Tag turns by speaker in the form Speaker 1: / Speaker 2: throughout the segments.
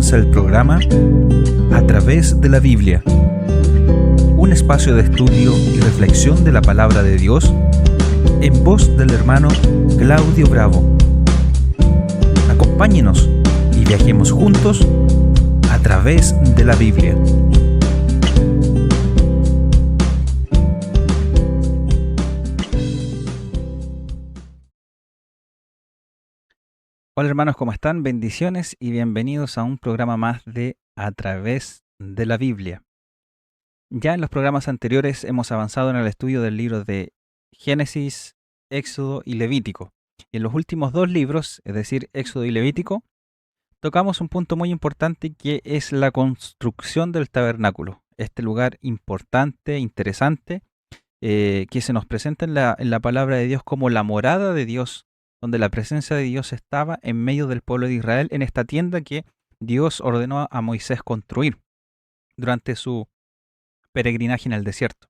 Speaker 1: comienza el programa A través de la Biblia, un espacio de estudio y reflexión de la palabra de Dios en voz del hermano Claudio Bravo. Acompáñenos y viajemos juntos a través de la Biblia. Hola hermanos, ¿cómo están? Bendiciones y bienvenidos a un programa más de A través de la Biblia. Ya en los programas anteriores hemos avanzado en el estudio del libro de Génesis, Éxodo y Levítico. Y en los últimos dos libros, es decir, Éxodo y Levítico, tocamos un punto muy importante que es la construcción del tabernáculo. Este lugar importante, interesante, que se nos presenta en la palabra de Dios como la morada de Dios, donde la presencia de Dios estaba en medio del pueblo de Israel en esta tienda que Dios ordenó a Moisés construir durante su peregrinaje en el desierto.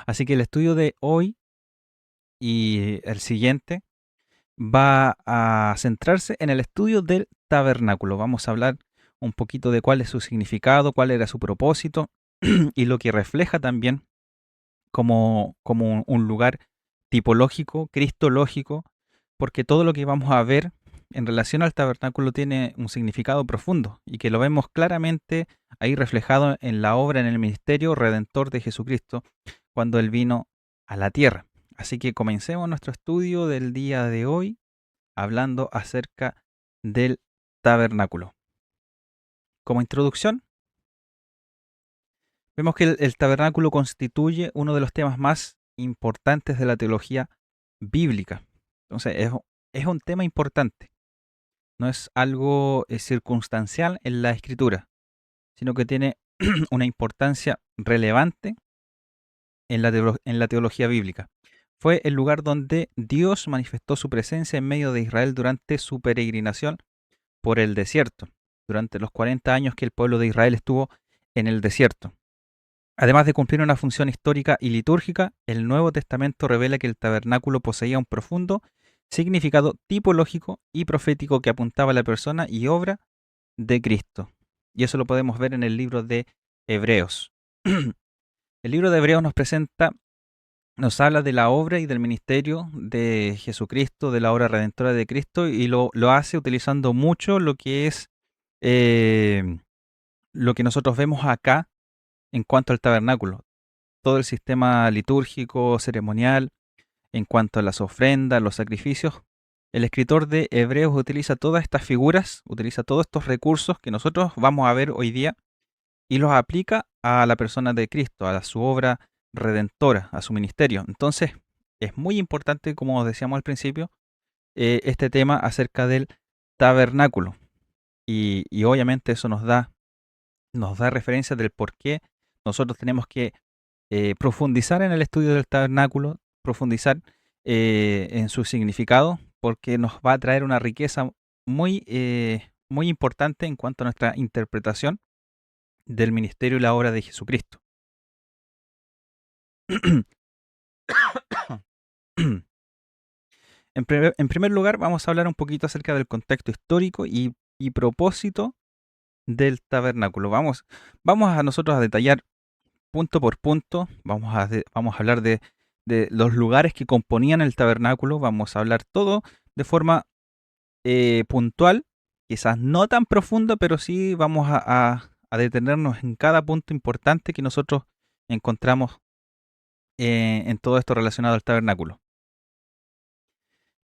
Speaker 1: Así que el estudio de hoy y el siguiente va a centrarse en el estudio del tabernáculo. Vamos a hablar un poquito de cuál es su significado, cuál era su propósito y lo que refleja también como un lugar tipológico, cristológico, porque todo lo que vamos a ver en relación al tabernáculo tiene un significado profundo y que lo vemos claramente ahí reflejado en la obra, en el ministerio redentor de Jesucristo, cuando Él vino a la tierra. Así que comencemos nuestro estudio del día de hoy hablando acerca del tabernáculo. Como introducción, vemos que el tabernáculo constituye uno de los temas más importantes de la teología bíblica. Entonces, es un tema importante. No es algo circunstancial en la escritura, sino que tiene una importancia relevante en la teología bíblica. Fue el lugar donde Dios manifestó su presencia en medio de Israel durante su peregrinación por el desierto, durante los 40 años que el pueblo de Israel estuvo en el desierto. Además de cumplir una función histórica y litúrgica, el Nuevo Testamento revela que el tabernáculo poseía un profundo significado tipológico y profético que apuntaba a la persona y obra de Cristo. Y eso lo podemos ver en el libro de Hebreos. El libro de Hebreos nos habla de la obra y del ministerio de Jesucristo, de la obra redentora de Cristo, y lo hace utilizando mucho lo que es lo que nosotros vemos acá en cuanto al tabernáculo. Todo el sistema litúrgico, ceremonial, en cuanto a las ofrendas, los sacrificios. El escritor de Hebreos utiliza todas estas figuras, utiliza todos estos recursos que nosotros vamos a ver hoy día y los aplica a la persona de Cristo, a su obra redentora, a su ministerio. Entonces, es muy importante, como decíamos al principio, este tema acerca del tabernáculo. Y obviamente eso nos da referencia del por qué nosotros tenemos que profundizar en el estudio del tabernáculo, profundizar en su significado, porque nos va a traer una riqueza muy importante en cuanto a nuestra interpretación del ministerio y la obra de Jesucristo. En primer lugar, vamos a hablar un poquito acerca del contexto histórico y propósito del tabernáculo. Vamos a nosotros a detallar punto por punto, vamos a hablar de los lugares que componían el tabernáculo, vamos a hablar todo de forma puntual, quizás no tan profunda, pero sí vamos a detenernos en cada punto importante que nosotros encontramos en todo esto relacionado al tabernáculo.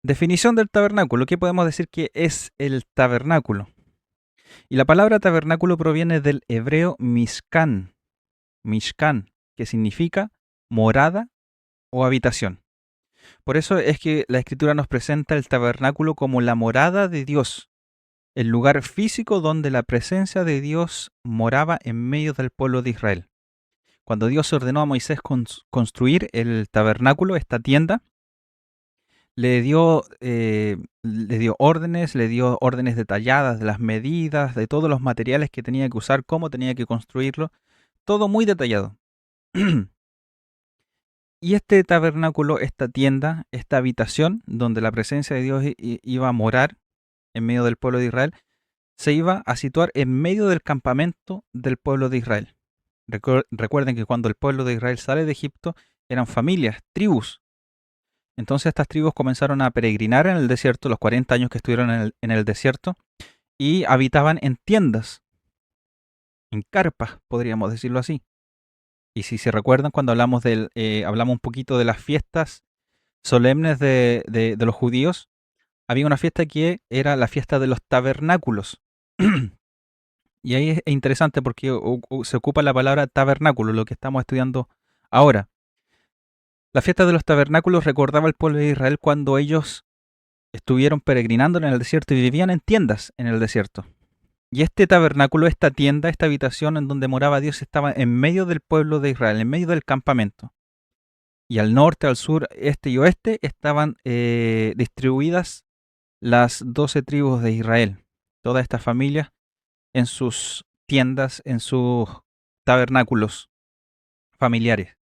Speaker 1: Definición del tabernáculo. ¿Qué podemos decir que es el tabernáculo? Y la palabra tabernáculo proviene del hebreo mishkan, que significa morada o habitación. Por eso es que la Escritura nos presenta el tabernáculo como la morada de Dios, el lugar físico donde la presencia de Dios moraba en medio del pueblo de Israel. Cuando Dios ordenó a Moisés construir el tabernáculo, esta tienda, le dio órdenes detalladas de las medidas, de todos los materiales que tenía que usar, cómo tenía que construirlo, todo muy detallado. Y este tabernáculo, esta tienda, esta habitación donde la presencia de Dios iba a morar en medio del pueblo de Israel, se iba a situar en medio del campamento del pueblo de Israel. Recuerden que cuando el pueblo de Israel sale de Egipto, eran familias, tribus. Entonces estas tribus comenzaron a peregrinar en el desierto, los 40 años que estuvieron en el desierto, y habitaban en tiendas, en carpas, podríamos decirlo así. Y si se recuerdan, cuando hablamos un poquito de las fiestas solemnes de los judíos, había una fiesta que era la fiesta de los tabernáculos. Y ahí es interesante porque se ocupa la palabra tabernáculo, lo que estamos estudiando ahora. La fiesta de los tabernáculos recordaba al pueblo de Israel cuando ellos estuvieron peregrinando en el desierto y vivían en tiendas en el desierto. Y este tabernáculo, esta tienda, esta habitación en donde moraba Dios estaba en medio del pueblo de Israel, en medio del campamento. Y al norte, al sur, este y oeste estaban distribuidas las 12 tribus de Israel. Todas estas familias en sus tiendas, en sus tabernáculos familiares.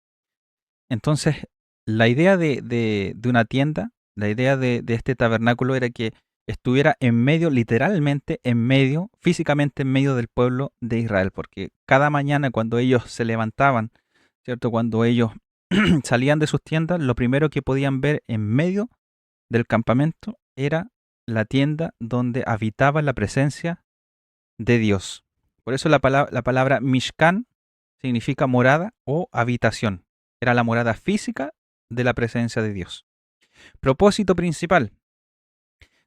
Speaker 1: Entonces, la idea de una tienda, la idea de este tabernáculo era que estuviera en medio, literalmente en medio, físicamente en medio del pueblo de Israel, porque cada mañana cuando ellos se levantaban, ¿cierto? Cuando ellos salían de sus tiendas, lo primero que podían ver en medio del campamento era la tienda donde habitaba la presencia de Dios. Por eso la palabra Mishkan significa morada o habitación. Era la morada física de la presencia de Dios. Propósito principal.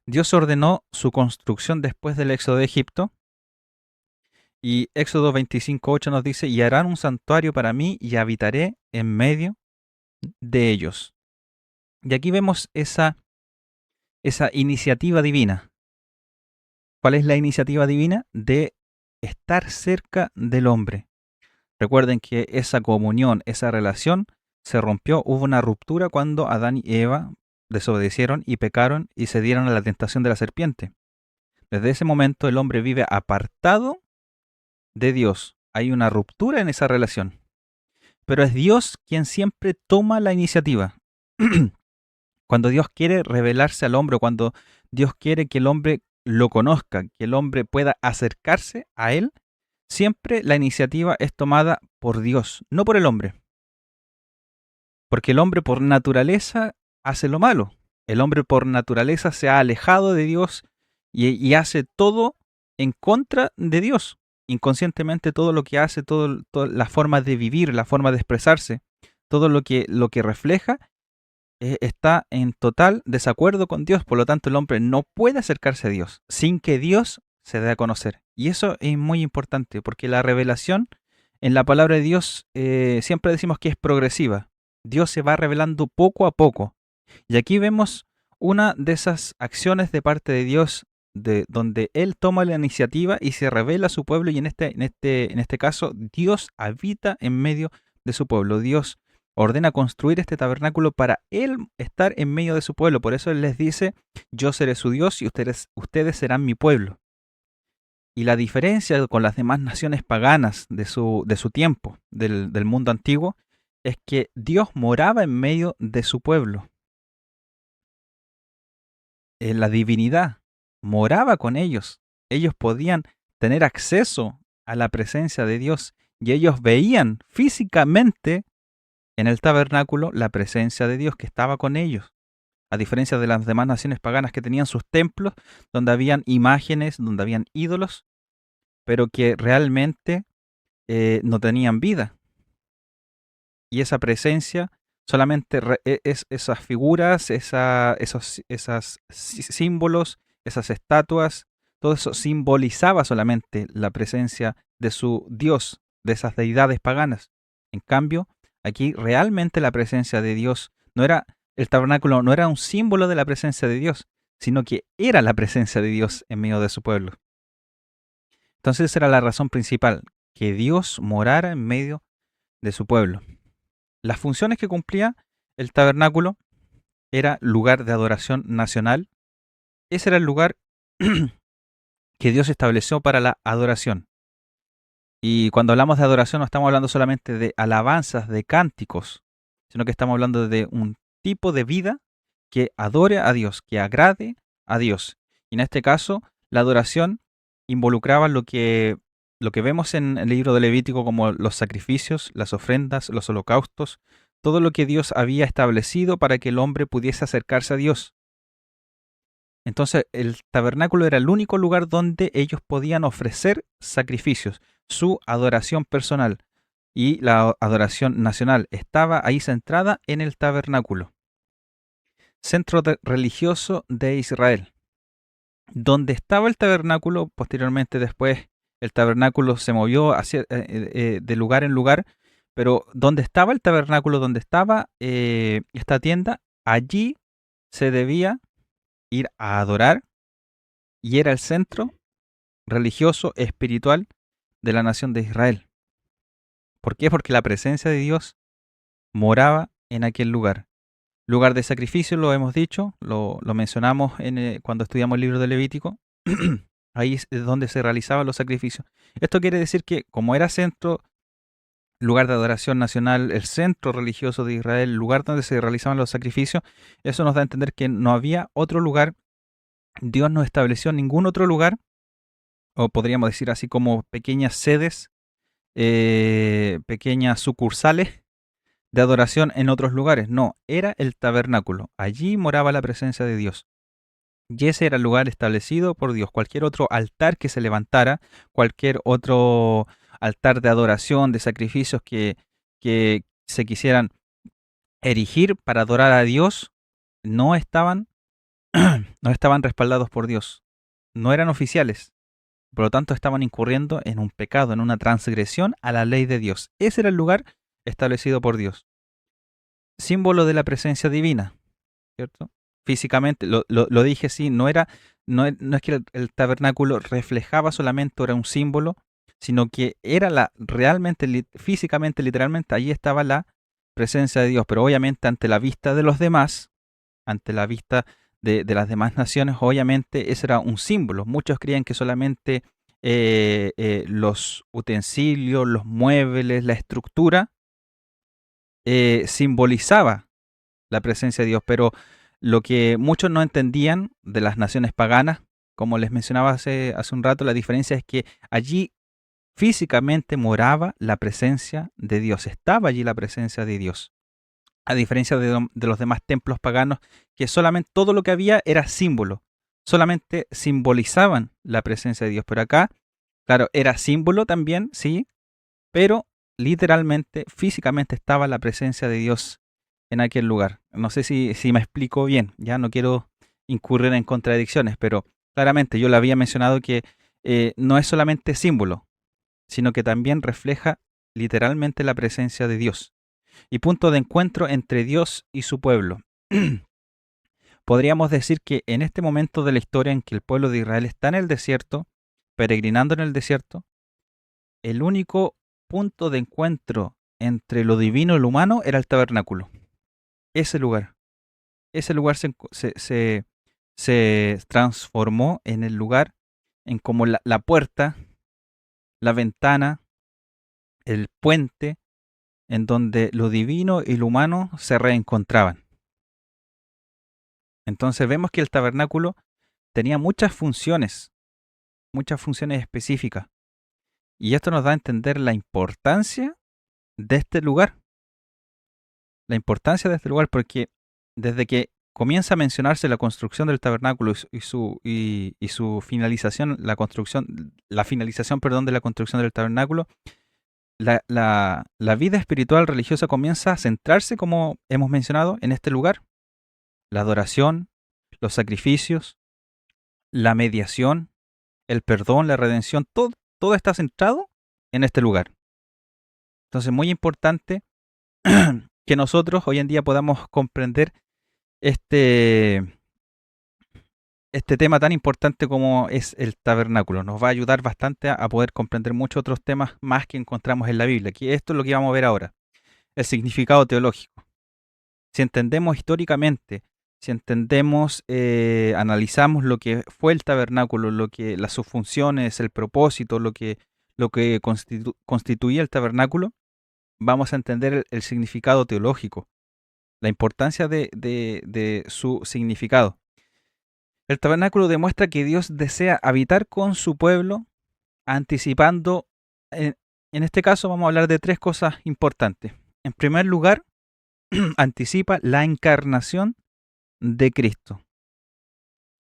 Speaker 1: Dios ordenó su construcción después del éxodo de Egipto. Y Éxodo 25:8 nos dice, y harán un santuario para mí y habitaré en medio de ellos. Y aquí vemos esa iniciativa divina. ¿Cuál es la iniciativa divina? De estar cerca del hombre. Recuerden que esa comunión, esa relación se rompió, hubo una ruptura cuando Adán y Eva desobedecieron y pecaron y se dieron a la tentación de la serpiente. Desde ese momento el hombre vive apartado de Dios. Hay una ruptura en esa relación. Pero es Dios quien siempre toma la iniciativa. Cuando Dios quiere revelarse al hombre, cuando Dios quiere que el hombre lo conozca, que el hombre pueda acercarse a él, siempre la iniciativa es tomada por Dios, no por el hombre. Porque el hombre por naturaleza hace lo malo. El hombre por naturaleza se ha alejado de Dios y hace todo en contra de Dios. Inconscientemente todo lo que hace, toda la forma de vivir, la forma de expresarse, todo lo que refleja está en total desacuerdo con Dios. Por lo tanto, el hombre no puede acercarse a Dios sin que Dios se dé a conocer. Y eso es muy importante porque la revelación en la palabra de Dios siempre decimos que es progresiva. Dios se va revelando poco a poco. Y aquí vemos una de esas acciones de parte de Dios donde Él toma la iniciativa y se revela a su pueblo y en este caso Dios habita en medio de su pueblo. Dios ordena construir este tabernáculo para Él estar en medio de su pueblo. Por eso Él les dice, yo seré su Dios y ustedes serán mi pueblo. Y la diferencia con las demás naciones paganas de su tiempo, del mundo antiguo, es que Dios moraba en medio de su pueblo. La divinidad moraba con ellos. Ellos podían tener acceso a la presencia de Dios y ellos veían físicamente en el tabernáculo la presencia de Dios que estaba con ellos. A diferencia de las demás naciones paganas que tenían sus templos donde habían imágenes, donde habían ídolos, pero que realmente no tenían vida. Y esa presencia solamente es esas figuras, esos símbolos, esas estatuas, todo eso simbolizaba solamente la presencia de su Dios, de esas deidades paganas. En cambio, aquí realmente la presencia de Dios el tabernáculo no era un símbolo de la presencia de Dios, sino que era la presencia de Dios en medio de su pueblo. Entonces esa era la razón principal, que Dios morara en medio de su pueblo. Las funciones que cumplía el tabernáculo era lugar de adoración nacional. Ese era el lugar que Dios estableció para la adoración. Y cuando hablamos de adoración no estamos hablando solamente de alabanzas, de cánticos, sino que estamos hablando de un tipo de vida que adore a Dios, que agrade a Dios. Y en este caso, la adoración involucraban lo que vemos en el libro de Levítico como los sacrificios, las ofrendas, los holocaustos, todo lo que Dios había establecido para que el hombre pudiese acercarse a Dios. Entonces el tabernáculo era el único lugar donde ellos podían ofrecer sacrificios, su adoración personal y la adoración nacional estaba ahí centrada en el tabernáculo, centro religioso de Israel. Donde estaba el tabernáculo, posteriormente después el tabernáculo se movió de lugar en lugar, pero donde estaba el tabernáculo, donde estaba esta tienda, allí se debía ir a adorar y era el centro religioso, espiritual de la nación de Israel. ¿Por qué? Porque la presencia de Dios moraba en aquel lugar. Lugar de sacrificio, lo hemos dicho, lo mencionamos cuando estudiamos el libro de Levítico. Ahí es donde se realizaban los sacrificios. Esto quiere decir que como era centro, lugar de adoración nacional, el centro religioso de Israel, el lugar donde se realizaban los sacrificios, eso nos da a entender que no había otro lugar, Dios no estableció ningún otro lugar, o podríamos decir así como pequeñas sedes, pequeñas sucursales de adoración en otros lugares. No, era el tabernáculo. Allí moraba la presencia de Dios. Y ese era el lugar establecido por Dios. Cualquier otro altar que se levantara, cualquier otro altar de adoración, de sacrificios que se quisieran erigir para adorar a Dios, no estaban, no estaban respaldados por Dios. No eran oficiales. Por lo tanto, estaban incurriendo en un pecado, en una transgresión a la ley de Dios. Ese era el lugar establecido por Dios. Símbolo de la presencia divina, ¿cierto? Físicamente, lo dije así, no es que el tabernáculo reflejaba solamente, era un símbolo, sino que era realmente, físicamente, literalmente, allí estaba la presencia de Dios, pero obviamente ante la vista de los demás, ante la vista de las demás naciones, obviamente ese era un símbolo. Muchos creían que solamente los utensilios, los muebles, la estructura simbolizaba la presencia de Dios, pero lo que muchos no entendían de las naciones paganas, como les mencionaba hace un rato, la diferencia es que allí físicamente moraba la presencia de Dios, estaba allí la presencia de Dios. A diferencia de los demás templos paganos, que solamente todo lo que había era símbolo, solamente simbolizaban la presencia de Dios. Pero acá, claro, era símbolo también, sí, pero literalmente, físicamente estaba la presencia de Dios en aquel lugar. No sé si me explico bien, ya no quiero incurrir en contradicciones, pero claramente yo le había mencionado que no es solamente símbolo, sino que también refleja literalmente la presencia de Dios y punto de encuentro entre Dios y su pueblo. Podríamos decir que en este momento de la historia en que el pueblo de Israel está en el desierto, peregrinando en el desierto, el único punto de encuentro entre lo divino y lo humano era el tabernáculo. Ese lugar. Ese lugar se transformó en el lugar, en como la puerta, la ventana, el puente, en donde lo divino y lo humano se reencontraban. Entonces vemos que el tabernáculo tenía muchas funciones específicas. Y esto nos da a entender la importancia de este lugar. La importancia de este lugar porque desde que comienza a mencionarse la construcción del tabernáculo y su finalización, la finalización, perdón, de la construcción del tabernáculo, la vida espiritual religiosa comienza a centrarse, como hemos mencionado, en este lugar. La adoración, los sacrificios, la mediación, el perdón, la redención, todo está centrado en este lugar. Entonces, muy importante que nosotros hoy en día podamos comprender este tema tan importante como es el tabernáculo. Nos va a ayudar bastante a poder comprender muchos otros temas más que encontramos en la Biblia. Que esto es lo que vamos a ver ahora, el significado teológico. Si entendemos históricamente, si entendemos, analizamos lo que fue el tabernáculo, sus funciones, el propósito, lo que constituía el tabernáculo, vamos a entender el significado teológico, la importancia de su significado. El tabernáculo demuestra que Dios desea habitar con su pueblo, anticipando, en, en este caso vamos a hablar de tres cosas importantes. En primer lugar, anticipa la encarnación de Cristo.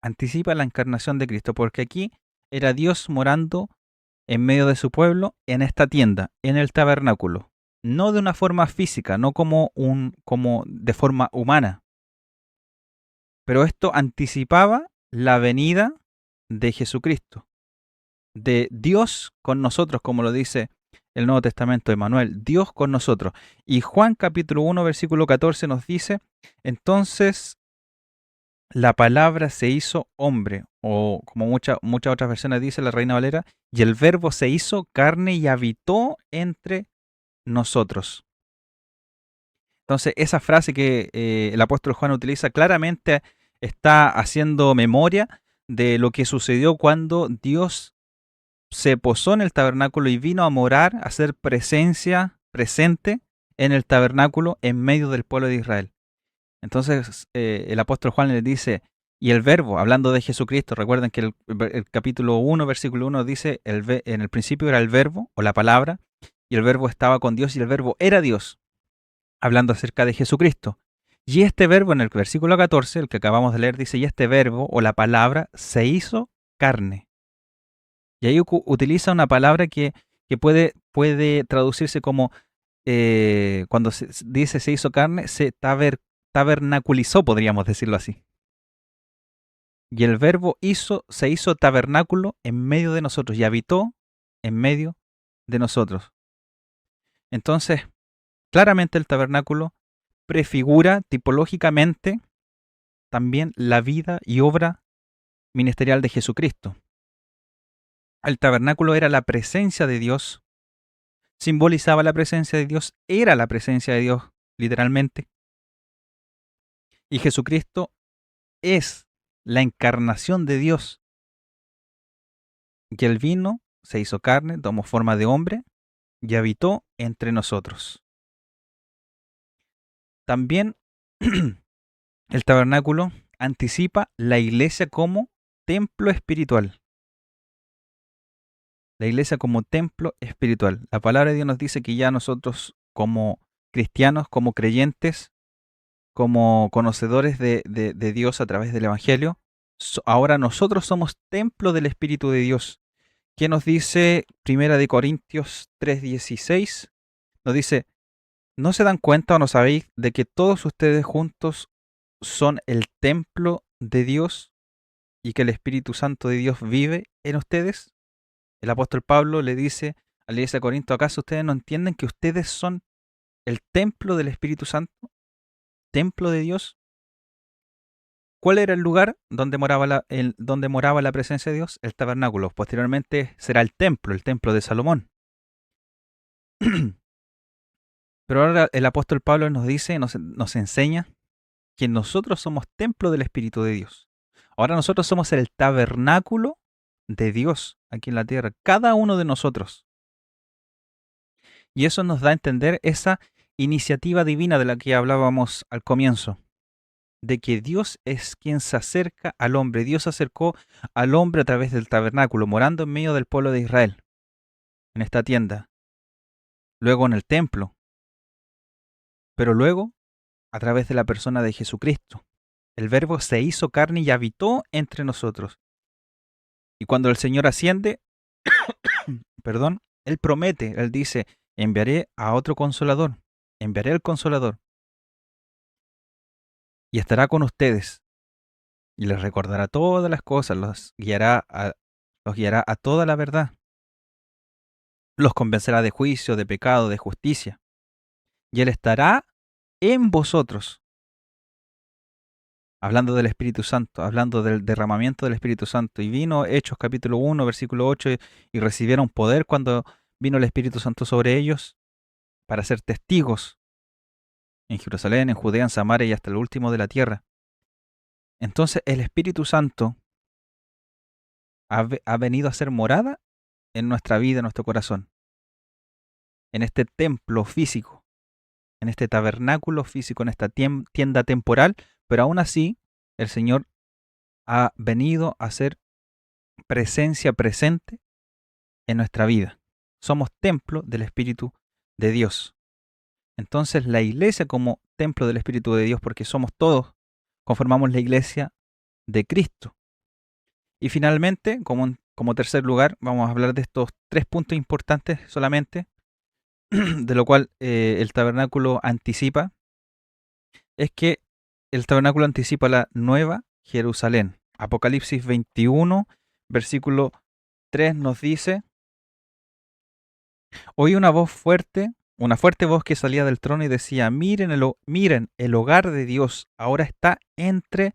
Speaker 1: Anticipa la encarnación de Cristo, porque aquí era Dios morando en medio de su pueblo en esta tienda, en el tabernáculo. No de una forma física, no como de forma humana. Pero esto anticipaba la venida de Jesucristo, de Dios con nosotros, como lo dice el Nuevo Testamento de Manuel, Dios con nosotros. Y Juan capítulo 1, versículo 14 nos dice, entonces la palabra se hizo hombre, o como muchas otras versiones dice la Reina Valera, y el verbo se hizo carne y habitó entre nosotros. Entonces, esa frase que el apóstol Juan utiliza claramente está haciendo memoria de lo que sucedió cuando Dios se posó en el tabernáculo y vino a morar, a ser presencia presente en el tabernáculo en medio del pueblo de Israel. Entonces, el apóstol Juan le dice, y el verbo, hablando de Jesucristo, recuerden que el capítulo 1, versículo 1 dice, en el principio era el verbo o la palabra, y el verbo estaba con Dios y el verbo era Dios, hablando acerca de Jesucristo. Y este verbo en el versículo 14, el que acabamos de leer, dice, y este verbo o la palabra se hizo carne. Y ahí utiliza una palabra que puede traducirse como, cuando se dice se hizo carne, se tabernaculizó, podríamos decirlo así. Y el verbo se hizo tabernáculo en medio de nosotros y habitó en medio de nosotros. Entonces, claramente el tabernáculo prefigura tipológicamente también la vida y obra ministerial de Jesucristo. El tabernáculo era la presencia de Dios, simbolizaba la presencia de Dios, era la presencia de Dios, literalmente. Y Jesucristo es la encarnación de Dios, que Él vino, se hizo carne, tomó forma de hombre y habitó entre nosotros. También el tabernáculo anticipa la iglesia como templo espiritual. La iglesia como templo espiritual. La palabra de Dios nos dice que ya nosotros como cristianos, como creyentes, como conocedores de Dios a través del Evangelio, ahora nosotros somos templo del Espíritu de Dios. ¿Qué nos dice Primera de Corintios 3:16? Nos dice, ¿no se dan cuenta o no sabéis de que todos ustedes juntos son el templo de Dios y que el Espíritu Santo de Dios vive en ustedes? El apóstol Pablo le dice a la iglesia de Corinto, ¿acaso ustedes no entienden que ustedes son el templo del Espíritu Santo? ¿Templo de Dios? ¿Cuál era el lugar donde moraba la presencia de Dios? El tabernáculo. Posteriormente será el templo de Salomón. Pero ahora el apóstol Pablo nos dice, nos enseña que nosotros somos templo del Espíritu de Dios. Ahora nosotros somos el tabernáculo de Dios aquí en la tierra, cada uno de nosotros. Y eso nos da a entender esa iniciativa divina de la que hablábamos al comienzo, de que Dios es quien se acerca al hombre. Dios se acercó al hombre a través del tabernáculo, morando en medio del pueblo de Israel, en esta tienda, luego en el templo, pero luego a través de la persona de Jesucristo. El Verbo se hizo carne y habitó entre nosotros. Y cuando el Señor asciende, perdón, Él promete, Él dice, enviaré a otro consolador, enviaré al consolador, y estará con ustedes, y les recordará todas las cosas, los guiará a toda la verdad, los convencerá de juicio, de pecado, de justicia, y Él estará en vosotros. Hablando del Espíritu Santo, hablando del derramamiento del Espíritu Santo. Y vino Hechos capítulo 1, versículo 8, y recibieron poder cuando vino el Espíritu Santo sobre ellos para ser testigos en Jerusalén, en Judea, en Samaria y hasta el último de la tierra. Entonces el Espíritu Santo ha venido a ser morada en nuestra vida, en nuestro corazón, en este templo físico, en este tabernáculo físico, en esta tienda temporal, pero aún así el Señor ha venido a ser presencia presente en nuestra vida. Somos templo del Espíritu de Dios. Entonces la iglesia como templo del Espíritu de Dios, porque somos todos, conformamos la iglesia de Cristo. Y finalmente, como tercer lugar, vamos a hablar de estos 3 puntos importantes solamente, de lo cual el tabernáculo anticipa, es que el tabernáculo anticipa la nueva Jerusalén. Apocalipsis 21, versículo 3 nos dice: oí una voz fuerte, una fuerte voz que salía del trono y decía: miren, el hogar de Dios ahora está entre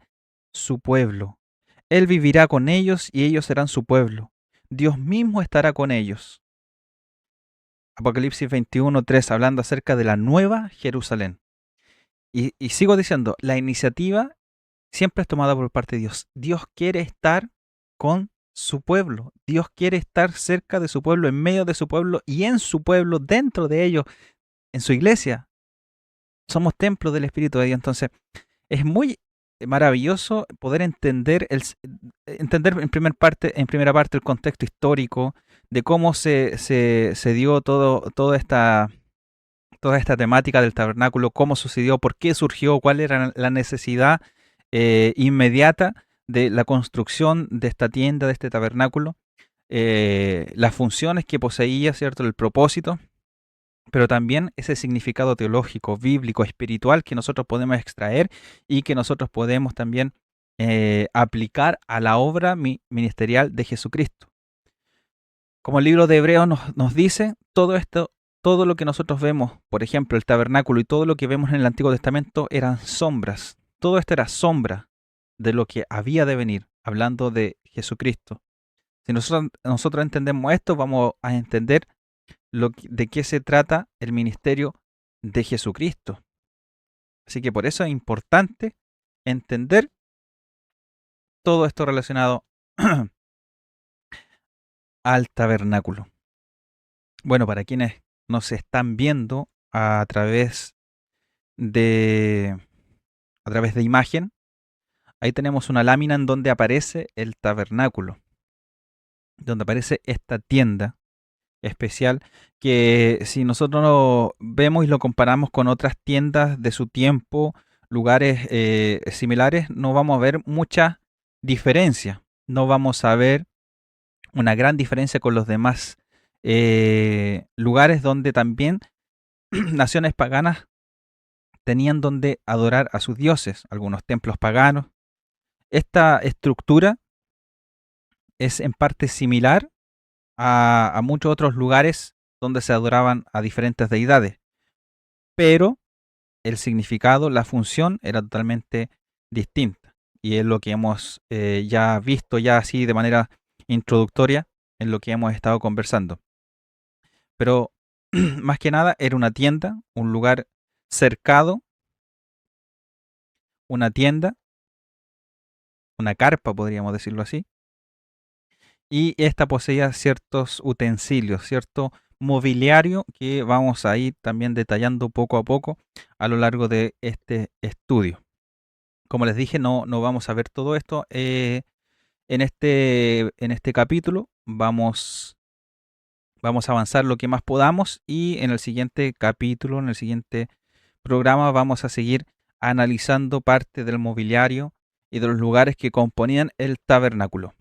Speaker 1: su pueblo. Él vivirá con ellos y ellos serán su pueblo. Dios mismo estará con ellos. Apocalipsis 21, 3, hablando acerca de la nueva Jerusalén. Y sigo diciendo, la iniciativa siempre es tomada por parte de Dios. Dios quiere estar con su pueblo. Dios quiere estar cerca de su pueblo, en medio de su pueblo y en su pueblo, dentro de ellos, en su iglesia. Somos templos del Espíritu de Dios. Entonces, es muy maravilloso poder entender en primera parte el contexto histórico de cómo se dio toda esta temática del tabernáculo, cómo sucedió, por qué surgió, cuál era la necesidad inmediata de la construcción de esta tienda, de este tabernáculo, las funciones que poseía, ¿cierto? El propósito, pero también ese significado teológico, bíblico, espiritual que nosotros podemos extraer y que nosotros podemos también aplicar a la obra ministerial de Jesucristo. Como el libro de Hebreos nos dice, todo lo que nosotros vemos, por ejemplo, el tabernáculo y todo lo que vemos en el Antiguo Testamento eran sombras. Todo esto era sombra de lo que había de venir, hablando de Jesucristo. Si nosotros entendemos esto, vamos a entender de qué se trata el ministerio de Jesucristo. Así que por eso es importante entender todo esto relacionado al tabernáculo. Bueno, para quienes nos están viendo a través de imagen, ahí tenemos una lámina en donde aparece el tabernáculo, donde aparece esta tienda especial que si nosotros lo vemos y lo comparamos con otras tiendas de su tiempo, lugares similares, no vamos a ver mucha diferencia. No vamos a ver una gran diferencia con los demás lugares donde también naciones paganas tenían donde adorar a sus dioses, algunos templos paganos. Esta estructura es en parte similar a muchos otros lugares donde se adoraban a diferentes deidades, pero el significado, la función era totalmente distinta. Y es lo que hemos ya visto, ya así de manera introductoria, en lo que hemos estado conversando. Pero más que nada era una tienda, un lugar cercado, una tienda, una carpa, podríamos decirlo así, y esta poseía ciertos utensilios, cierto mobiliario que vamos a ir también detallando poco a poco a lo largo de este estudio. Como les dije, no vamos a ver todo esto en este capítulo. Vamos a avanzar lo que más podamos y en el siguiente capítulo, en el siguiente programa, vamos a seguir analizando parte del mobiliario y de los lugares que componían el tabernáculo.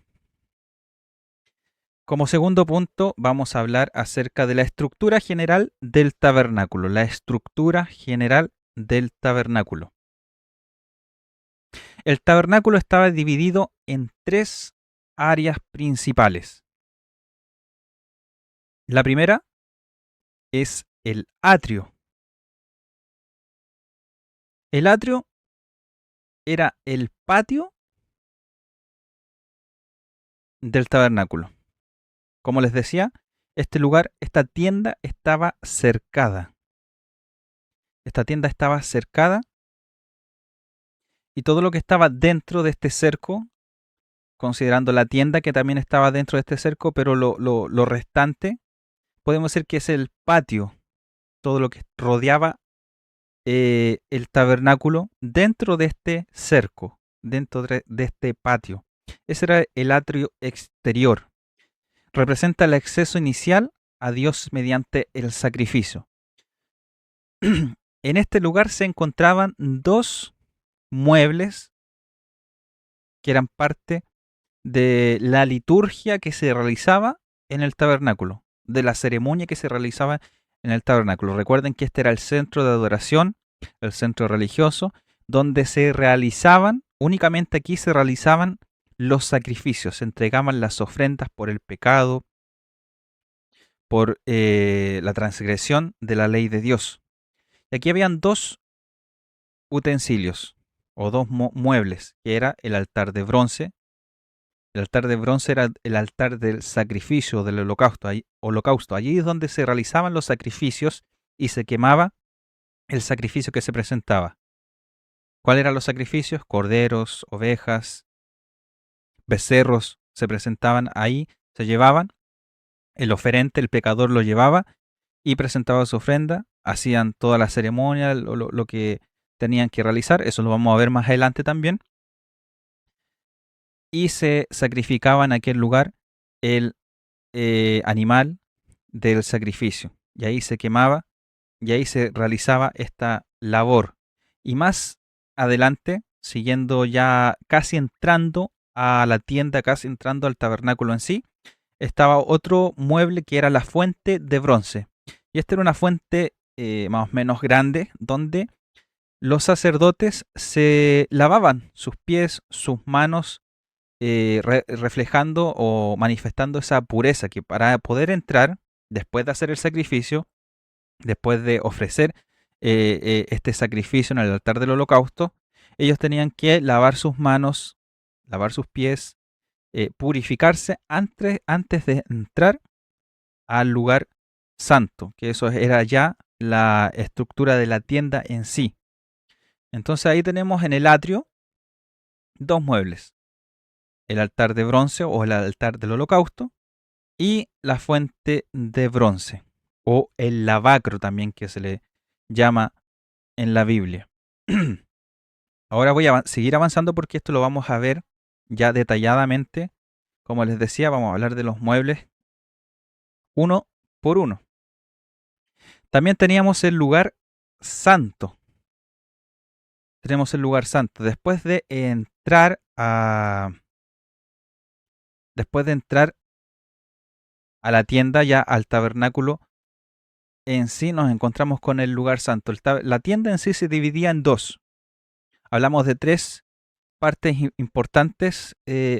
Speaker 1: Como segundo punto, vamos a hablar acerca de la estructura general del tabernáculo. La estructura general del tabernáculo. El tabernáculo estaba dividido en 3 áreas principales. La primera es el atrio. El atrio era el patio del tabernáculo. Como les decía, este lugar, esta tienda estaba cercada. Esta tienda estaba cercada y todo lo que estaba dentro de este cerco, considerando la tienda que también estaba dentro de este cerco, pero lo restante, podemos decir que es el patio, todo lo que rodeaba el tabernáculo dentro de este cerco, dentro de este patio. Ese era el atrio exterior. Representa el acceso inicial a Dios mediante el sacrificio. En este lugar se encontraban dos muebles que eran parte de la liturgia que se realizaba en el tabernáculo, de la ceremonia que se realizaba en el tabernáculo. Recuerden que este era el centro de adoración, el centro religioso, donde se realizaban, únicamente aquí se realizaban los sacrificios, se entregaban las ofrendas por el pecado, por la transgresión de la ley de Dios. Y aquí habían dos utensilios o dos muebles, que era el altar de bronce. El altar de bronce era el altar del sacrificio del holocausto. Allí es donde se realizaban los sacrificios y se quemaba el sacrificio que se presentaba. ¿Cuáles eran los sacrificios? Corderos, ovejas, becerros se presentaban ahí, se llevaban. El oferente, el pecador, lo llevaba y presentaba su ofrenda. Hacían toda la ceremonia, lo que tenían que realizar. Eso lo vamos a ver más adelante también. Y se sacrificaba en aquel lugar el animal del sacrificio. Y ahí se quemaba y ahí se realizaba esta labor. Y más adelante, siguiendo ya casi entrando a la tienda, casi entrando al tabernáculo en sí, estaba otro mueble que era la fuente de bronce. Y esta era una fuente más o menos grande donde los sacerdotes se lavaban sus pies, sus manos, reflejando o manifestando esa pureza que para poder entrar, después de hacer el sacrificio, después de ofrecer este sacrificio en el altar del holocausto, ellos tenían que lavar sus manos, lavar sus pies, purificarse antes de entrar al lugar santo, que eso era ya la estructura de la tienda en sí. Entonces ahí tenemos en el atrio dos muebles, el altar de bronce o el altar del holocausto y la fuente de bronce o el lavacro también que se le llama en la Biblia. Ahora voy a seguir avanzando porque esto lo vamos a ver ya detalladamente. Como les decía, vamos a hablar de los muebles uno por uno. También teníamos el lugar santo. Tenemos el lugar santo. Después de entrar a la tienda, ya al tabernáculo en sí, nos encontramos con el lugar santo. La tienda en sí se dividía en dos. Hablamos de tres partes importantes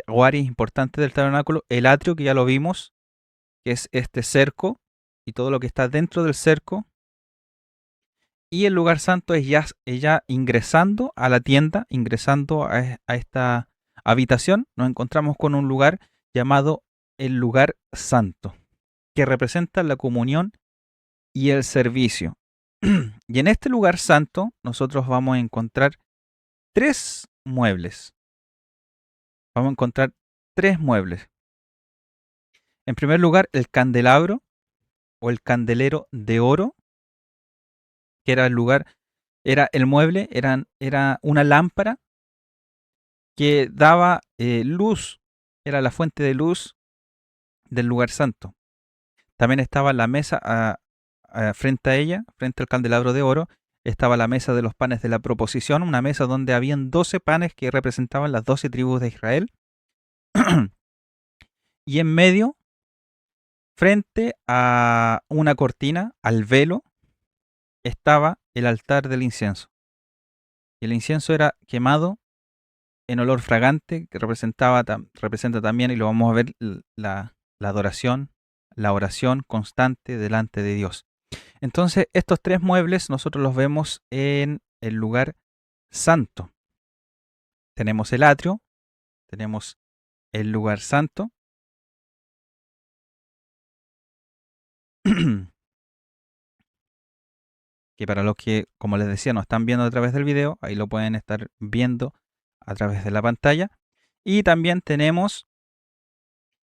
Speaker 1: o áreas importantes del tabernáculo. El atrio, que ya lo vimos, que es este cerco y todo lo que está dentro del cerco. Y el lugar santo es ya ingresando a la tienda, ingresando a esta habitación, nos encontramos con un lugar llamado el lugar santo, que representa la comunión y el servicio. Y en este lugar santo nosotros vamos a encontrar tres muebles. Vamos a encontrar tres muebles. En primer lugar, el candelabro o el candelero de oro, que era el lugar, era el mueble, era una lámpara que daba luz, era la fuente de luz del lugar santo. También estaba la mesa frente a ella, frente al candelabro de oro, estaba la mesa de los panes de la proposición, una mesa donde habían 12 panes que representaban las 12 tribus de Israel. Y en medio, frente a una cortina, al velo, estaba el altar del incienso. Y el incienso era quemado en olor fragante, que representa también, y lo vamos a ver, la adoración, la oración constante delante de Dios. Entonces, estos tres muebles nosotros los vemos en el lugar santo. Tenemos el atrio, tenemos el lugar santo, que para los que, como les decía, no están viendo a través del video, ahí lo pueden estar viendo a través de la pantalla. Y también tenemos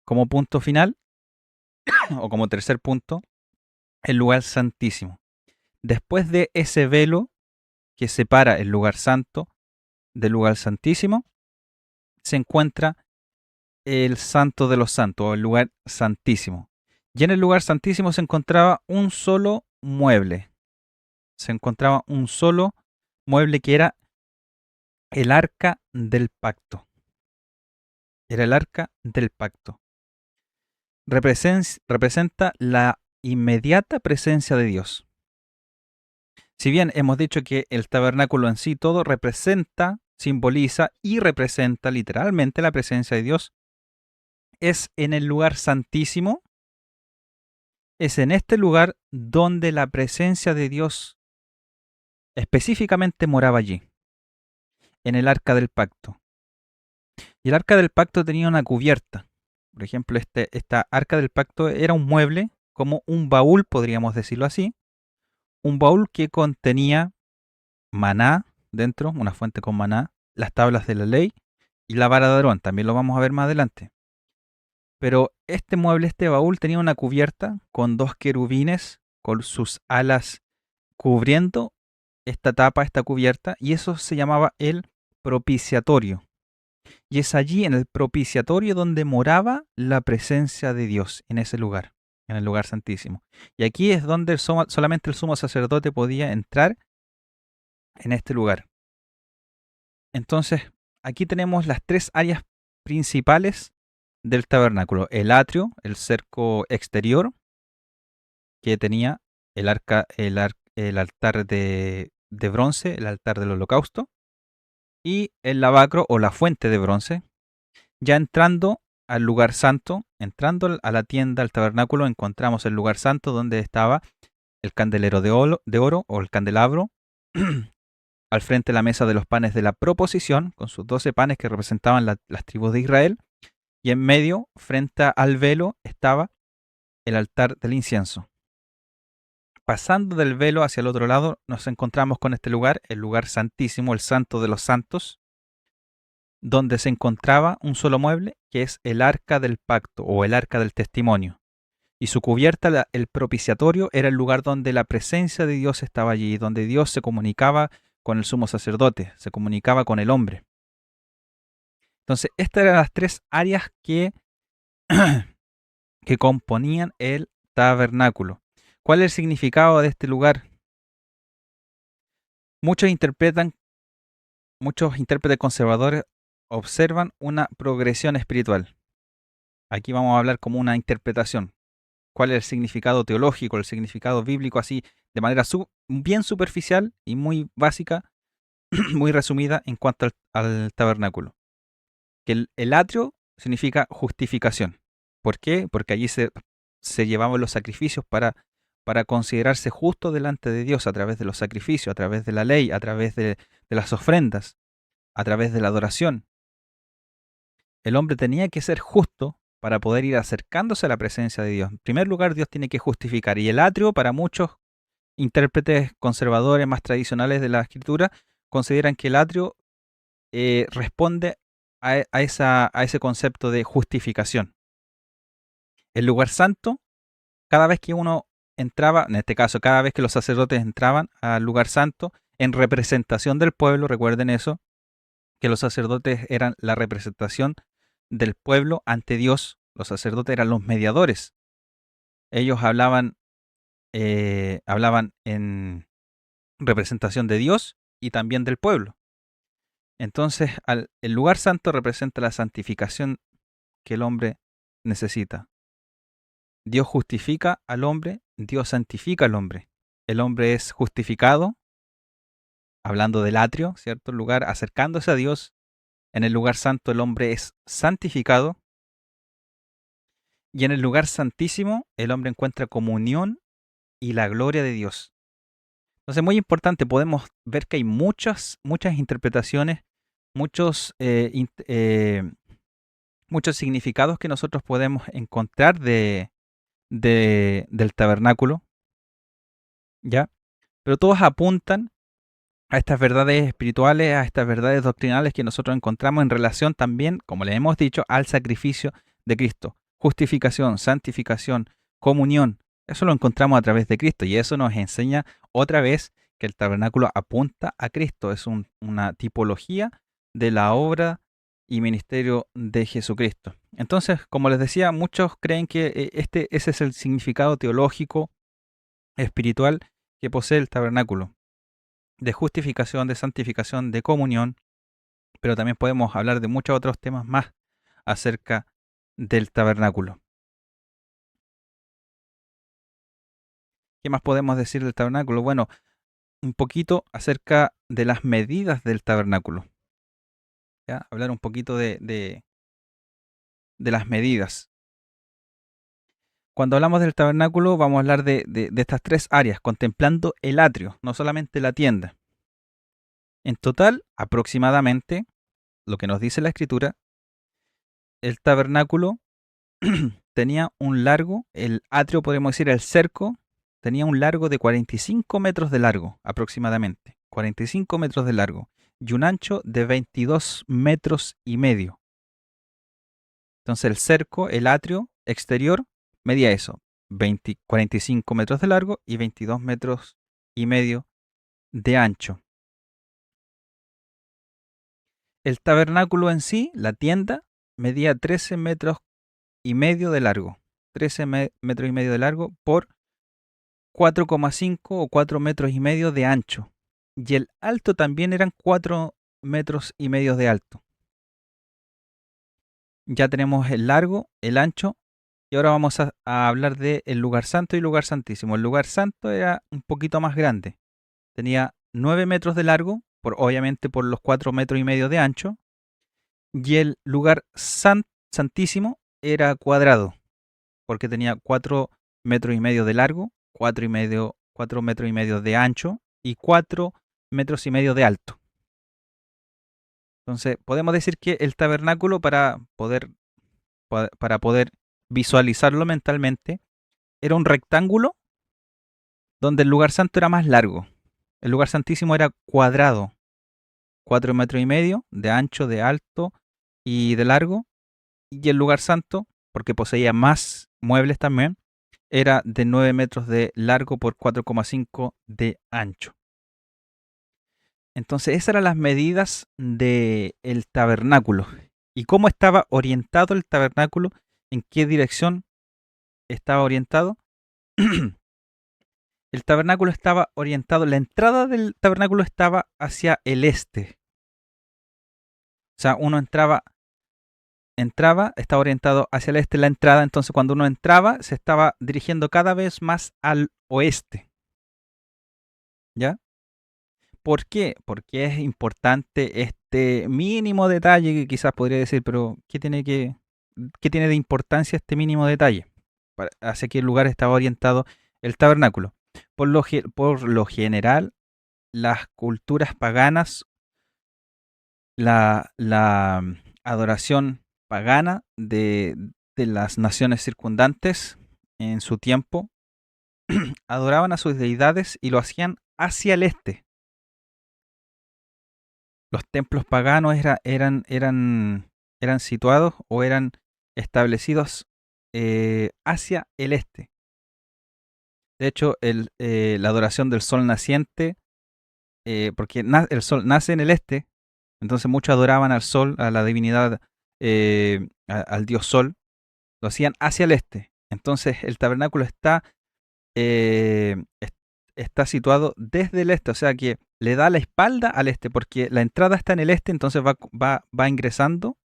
Speaker 1: como punto final, o como tercer punto, el lugar santísimo. Después de ese velo que separa el lugar santo del lugar santísimo, se encuentra el Santo de los Santos, o el lugar santísimo. Y en el lugar santísimo se encontraba un solo mueble. Se encontraba un solo mueble que era el arca del pacto. Era el arca del pacto. Representa la inmediata presencia de Dios. Si bien hemos dicho que el tabernáculo en sí todo representa, simboliza y representa literalmente la presencia de Dios, es en el lugar santísimo, es en este lugar donde la presencia de Dios específicamente moraba allí, en el arca del pacto. Y el arca del pacto tenía una cubierta. Por ejemplo, esta arca del pacto era un mueble, como un baúl, podríamos decirlo así, un baúl que contenía maná dentro, una fuente con maná, las tablas de la ley y la vara de Aarón, también lo vamos a ver más adelante. Pero este mueble, este baúl, tenía una cubierta con dos querubines con sus alas cubriendo esta tapa, esta cubierta, y eso se llamaba el propiciatorio. Y es allí en el propiciatorio donde moraba la presencia de Dios, en ese lugar, en el lugar santísimo. Y aquí es donde solamente el sumo sacerdote podía entrar en este lugar. Entonces, aquí tenemos las tres áreas principales del tabernáculo. El atrio, el cerco exterior, que tenía el altar de bronce, el altar del holocausto, y el lavacro o la fuente de bronce. Ya entrando al lugar santo, entrando a la tienda, al tabernáculo, encontramos el lugar santo donde estaba el candelero de oro o el candelabro, al frente la mesa de los panes de la proposición, con sus 12 panes que representaban las tribus de Israel, y en medio, frente al velo, estaba el altar del incienso. Pasando del velo hacia el otro lado, nos encontramos con este lugar, el lugar santísimo, el santo de los santos, donde se encontraba un solo mueble, que es el arca del pacto o el arca del testimonio. Y su cubierta, el propiciatorio, era el lugar donde la presencia de Dios estaba allí, donde Dios se comunicaba con el sumo sacerdote, se comunicaba con el hombre. Entonces, estas eran las tres áreas que, que componían el tabernáculo. ¿Cuál es el significado de este lugar? Muchos intérpretes conservadores observan una progresión espiritual. Aquí vamos a hablar como una interpretación. ¿Cuál es el significado teológico, el significado bíblico, así de manera bien superficial y muy básica, muy resumida en cuanto al tabernáculo? Que el atrio significa justificación. ¿Por qué? Porque allí se llevaban los sacrificios para considerarse justo delante de Dios a través de los sacrificios, a través de la ley, a través de las ofrendas, a través de la adoración. El hombre tenía que ser justo para poder ir acercándose a la presencia de Dios. En primer lugar, Dios tiene que justificar. Y el atrio, para muchos intérpretes conservadores más tradicionales de la escritura, consideran que el atrio responde a ese concepto de justificación. El lugar santo, cada vez que uno entraba, en este caso, cada vez que los sacerdotes entraban al lugar santo, en representación del pueblo, recuerden eso, que los sacerdotes eran la representación del pueblo ante Dios. Los sacerdotes eran los mediadores. Ellos hablaban en representación de Dios y también del pueblo. Entonces, el lugar santo representa la santificación que el hombre necesita. Dios justifica al hombre, Dios santifica al hombre. El hombre es justificado, hablando del atrio, ¿cierto? El lugar, acercándose a Dios. En el lugar santo el hombre es santificado. Y en el lugar santísimo el hombre encuentra comunión y la gloria de Dios. Entonces, muy importante, podemos ver que hay muchas interpretaciones, muchos significados que nosotros podemos encontrar del tabernáculo, ¿ya? Pero todos apuntan a estas verdades espirituales, a estas verdades doctrinales que nosotros encontramos en relación también, como le hemos dicho, al sacrificio de Cristo. Justificación, santificación, comunión, eso lo encontramos a través de Cristo y eso nos enseña otra vez que el tabernáculo apunta a Cristo, es una tipología de la obra y ministerio de Jesucristo. Entonces, como les decía, muchos creen que ese es el significado teológico, espiritual que posee el tabernáculo, de justificación, de santificación, de comunión, pero también podemos hablar de muchos otros temas más acerca del tabernáculo. ¿Qué más podemos decir del tabernáculo? Bueno, un poquito acerca de las medidas del tabernáculo. ¿Ya? Hablar un poquito de las medidas. Cuando hablamos del tabernáculo vamos a hablar de estas tres áreas, contemplando el atrio, no solamente la tienda. En total, aproximadamente, lo que nos dice la escritura, el tabernáculo tenía un largo, el atrio, podemos decir, el cerco, tenía un largo de 45 metros de largo, aproximadamente. 45 metros de largo y un ancho de 22 metros y medio. Entonces el cerco, el atrio exterior, medía eso, 45 metros de largo y 22 metros y medio de ancho. El tabernáculo en sí, la tienda, medía 13 metros y medio de largo. 13 metros y medio de largo por 4,5 o 4 metros y medio de ancho. Y el alto también eran 4 metros y medio de alto. Ya tenemos el largo, el ancho, y ahora vamos a hablar del lugar santo y lugar santísimo. El lugar santo era un poquito más grande. Tenía 9 metros de largo, obviamente por los 4 metros y medio de ancho, y el lugar santísimo era cuadrado, porque tenía 4 metros y medio de largo, 4 metros y medio de ancho y 4 metros y medio de alto. Entonces, podemos decir que el tabernáculo, para poder visualizarlo mentalmente, era un rectángulo donde el lugar santo era más largo. El lugar santísimo era cuadrado, 4 metros y medio de ancho, de alto y de largo. Y el lugar santo, porque poseía más muebles también, era de 9 metros de largo por 4,5 de ancho. Entonces esas eran las medidas del tabernáculo. ¿Y cómo estaba orientado el tabernáculo? ¿En qué dirección estaba orientado? El tabernáculo estaba orientado, la entrada del tabernáculo estaba hacia el este. O sea, uno entraba, estaba orientado hacia el este la entrada, entonces cuando uno entraba se estaba dirigiendo cada vez más al oeste. ¿Ya? ¿Por qué? Porque es importante este mínimo detalle que quizás podría decir, pero ¿qué tiene de importancia este mínimo detalle? Hacia qué lugar estaba orientado el tabernáculo. Por lo general, las culturas paganas, la adoración pagana de las naciones circundantes en su tiempo, adoraban a sus deidades y lo hacían hacia el este. Los templos paganos eran situados o eran establecidos hacia el este. De hecho, la adoración del sol naciente, porque el sol nace en el este, entonces muchos adoraban al sol, a la divinidad, al dios sol, lo hacían hacia el este. Entonces el tabernáculo eh, está situado desde el este, o sea que le da la espalda al este, porque la entrada está en el este, entonces va ingresando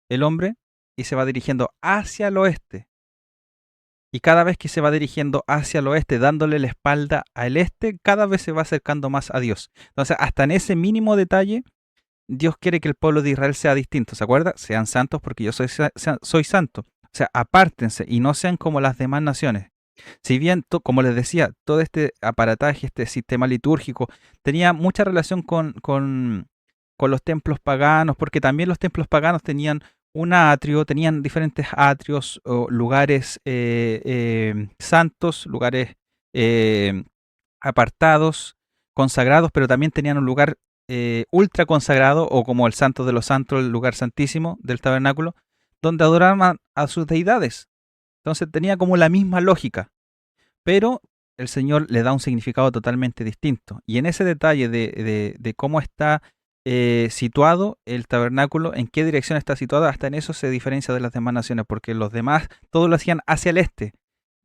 Speaker 1: el hombre y se va dirigiendo hacia el oeste. Y cada vez que se va dirigiendo hacia el oeste, dándole la espalda al este, cada vez se va acercando más a Dios. Entonces, hasta en ese mínimo detalle, Dios quiere que el pueblo de Israel sea distinto. ¿Se acuerda? Sean santos porque yo soy santo. O sea, apártense y no sean como las demás naciones. Si bien, como les decía, todo este aparataje, este sistema litúrgico, tenía mucha relación con los templos paganos, porque también los templos paganos tenían un atrio, tenían diferentes atrios o lugares santos, lugares eh, apartados, consagrados, pero también tenían un lugar ultra consagrado, o como el santo de los santos, el lugar santísimo del tabernáculo, donde adoraban a sus deidades. Entonces tenía como la misma lógica, pero el Señor le da un significado totalmente distinto. Y en ese detalle de cómo está situado el tabernáculo, en qué dirección está situado, hasta en eso se diferencia de las demás naciones, porque los demás todos lo hacían hacia el este,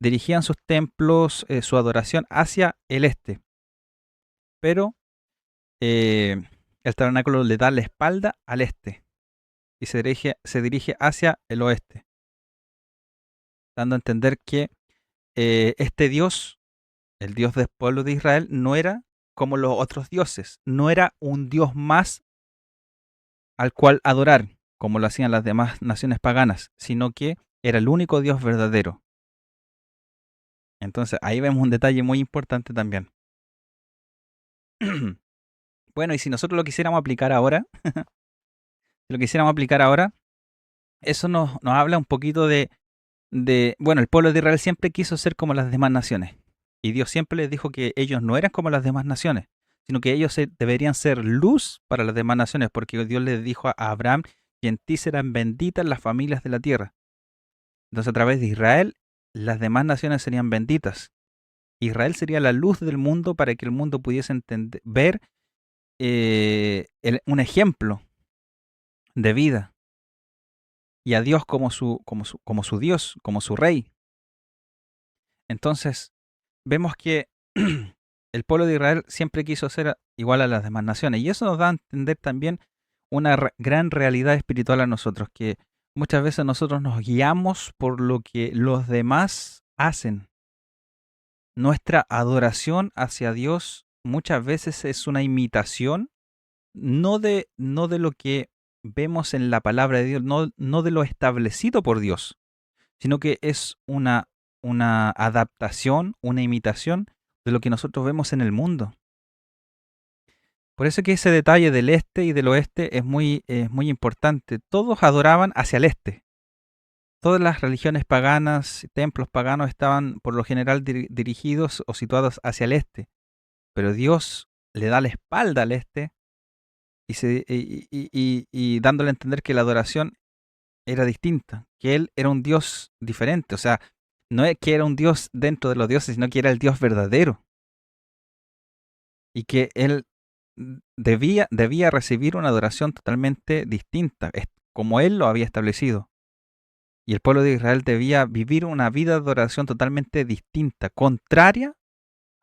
Speaker 1: dirigían sus templos, su adoración hacia el este, pero el tabernáculo le da la espalda al este y se dirige hacia el oeste, dando a entender que este Dios, el Dios del pueblo de Israel, no era como los otros dioses, no era un Dios más al cual adorar, como lo hacían las demás naciones paganas, sino que era el único Dios verdadero. Entonces ahí vemos un detalle muy importante también. Bueno, y si nosotros lo quisiéramos aplicar ahora, eso nos habla un poquito bueno, el pueblo de Israel siempre quiso ser como las demás naciones. Y Dios siempre les dijo que ellos no eran como las demás naciones, sino que ellos deberían ser luz para las demás naciones, porque Dios les dijo a Abraham, y en ti serán benditas las familias de la tierra. Entonces a través de Israel, las demás naciones serían benditas. Israel sería la luz del mundo para que el mundo pudiese ver un ejemplo de vida y a Dios como su Dios, como su rey. Entonces, vemos que el pueblo de Israel siempre quiso ser igual a las demás naciones. Y eso nos da a entender también una gran realidad espiritual a nosotros, que muchas veces nosotros nos guiamos por lo que los demás hacen. Nuestra adoración hacia Dios muchas veces es una imitación, no de lo que vemos en la palabra de Dios, no de lo establecido por Dios, sino que es una adaptación, una imitación de lo que nosotros vemos en el mundo. Por eso que ese detalle del este y del oeste es muy importante. Todos adoraban hacia el este. Todas las religiones paganas, templos paganos estaban por lo general dirigidos o situados hacia el este. Pero Dios le da la espalda al este y dándole a entender que la adoración era distinta, que Él era un Dios diferente. O sea, no es que era un Dios dentro de los dioses, sino que era el Dios verdadero. Y que Él debía recibir una adoración totalmente distinta, como Él lo había establecido. Y el pueblo de Israel debía vivir una vida de adoración totalmente distinta, contraria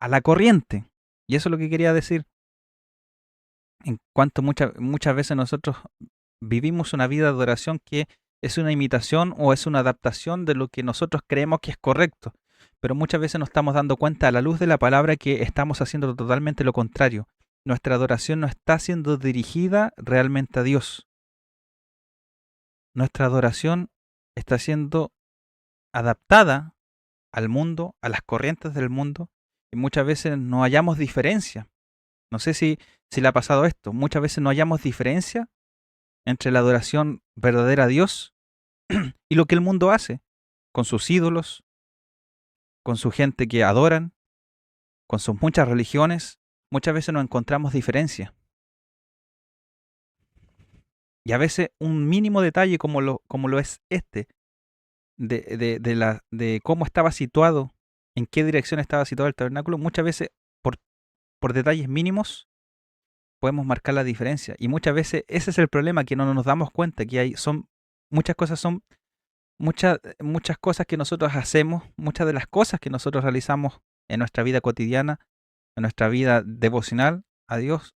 Speaker 1: a la corriente. Y eso es lo que quería decir. En cuanto muchas veces nosotros vivimos una vida de adoración que es una imitación o es una adaptación de lo que nosotros creemos que es correcto. Pero muchas veces nos estamos dando cuenta a la luz de la palabra que estamos haciendo totalmente lo contrario. Nuestra adoración no está siendo dirigida realmente a Dios. Nuestra adoración está siendo adaptada al mundo, a las corrientes del mundo, y muchas veces no hallamos diferencia. No sé si le ha pasado esto. Muchas veces no hallamos diferencia entre la adoración verdadera a Dios y lo que el mundo hace con sus ídolos, con su gente que adoran, con sus muchas religiones. Muchas veces no encontramos diferencia. Y a veces un mínimo detalle como lo es este, de cómo estaba situado, en qué dirección estaba situado el tabernáculo, muchas veces por detalles mínimos podemos marcar la diferencia. Y muchas veces ese es el problema, que no nos damos cuenta que muchas cosas que nosotros hacemos, muchas de las cosas que nosotros realizamos en nuestra vida cotidiana, en nuestra vida devocional a Dios,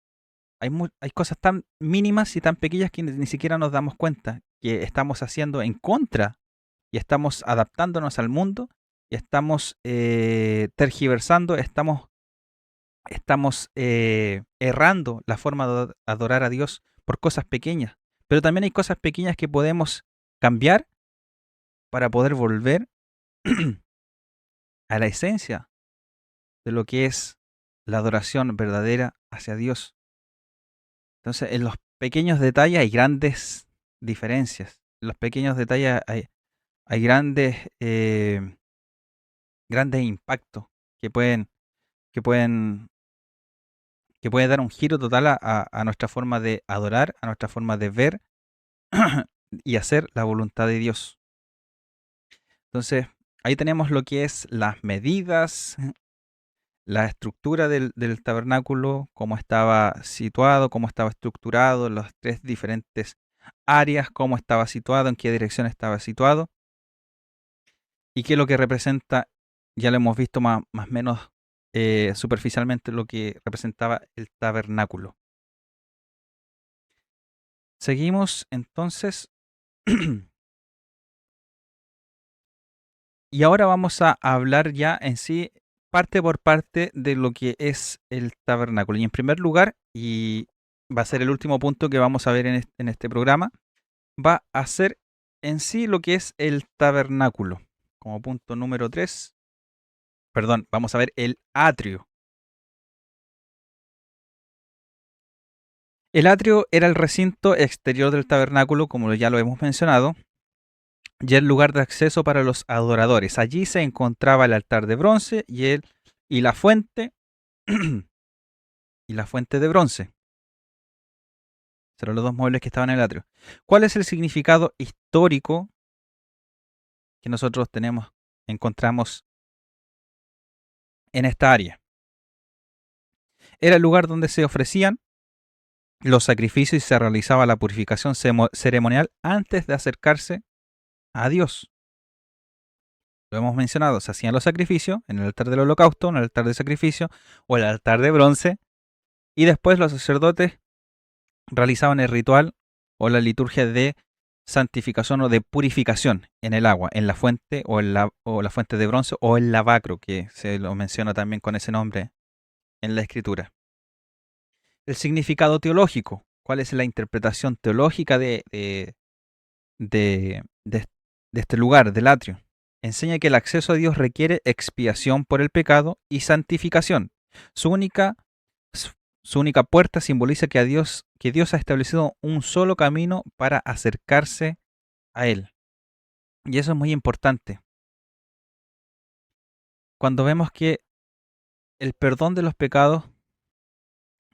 Speaker 1: hay cosas tan mínimas y tan pequeñas que ni siquiera nos damos cuenta que estamos haciendo en contra y estamos adaptándonos al mundo y estamos tergiversando, estamos errando la forma de adorar a Dios por cosas pequeñas. Pero también hay cosas pequeñas que podemos cambiar para poder volver a la esencia de lo que es la adoración verdadera hacia Dios. Entonces, en los pequeños detalles hay grandes diferencias. En los pequeños detalles hay grandes impactos que pueden, que pueden, que pueden dar un giro total a nuestra forma de adorar, a nuestra forma de ver y hacer la voluntad de Dios. Entonces, ahí tenemos lo que es las medidas, la estructura del tabernáculo, cómo estaba situado, cómo estaba estructurado, las tres diferentes áreas, cómo estaba situado, en qué dirección estaba situado, y qué es lo que representa, ya lo hemos visto más o menos superficialmente, lo que representaba el tabernáculo. Seguimos entonces, y ahora vamos a hablar ya en sí, parte por parte, de lo que es el tabernáculo. Y en primer lugar, y va a ser el último punto que vamos a ver en este programa, va a ser en sí lo que es el tabernáculo. Como punto número 3, perdón, vamos a ver el atrio. El atrio era el recinto exterior del tabernáculo, como ya lo hemos mencionado, y el lugar de acceso para los adoradores. Allí se encontraba el altar de bronce y la fuente y la fuente de bronce. Serán los dos muebles que estaban en el atrio. ¿Cuál es el significado histórico que nosotros encontramos en esta área? Era el lugar donde se ofrecían los sacrificios y se realizaba la purificación ceremonial antes de acercarse a Dios. Lo hemos mencionado, se hacían los sacrificios en el altar del holocausto, en el altar de sacrificio o el altar de bronce, y después los sacerdotes realizaban el ritual o la liturgia de santificación o de purificación en el agua, en la fuente o la fuente de bronce o el lavacro, que se lo menciona también con ese nombre en la escritura. El significado teológico, ¿cuál es la interpretación teológica de este lugar, del atrio? Enseña que el acceso a Dios requiere expiación por el pecado y santificación. Su única, su única puerta simboliza que Dios ha establecido un solo camino para acercarse a Él. Y eso es muy importante. Cuando vemos que el perdón de los pecados,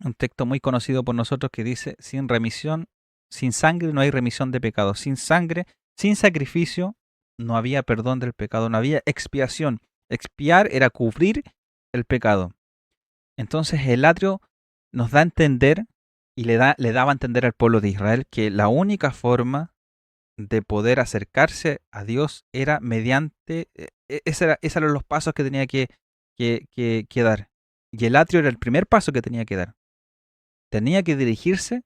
Speaker 1: un texto muy conocido por nosotros que dice, sin remisión, sin sangre no hay remisión de pecados. Sin sangre, sin sacrificio, no había perdón del pecado, no había expiación. Expiar era cubrir el pecado. Entonces el atrio nos da a entender y le daba a entender al pueblo de Israel que la única forma de poder acercarse a Dios era mediante, esos eran los pasos que tenía que dar. Y el atrio era el primer paso que tenía que dar. Tenía que dirigirse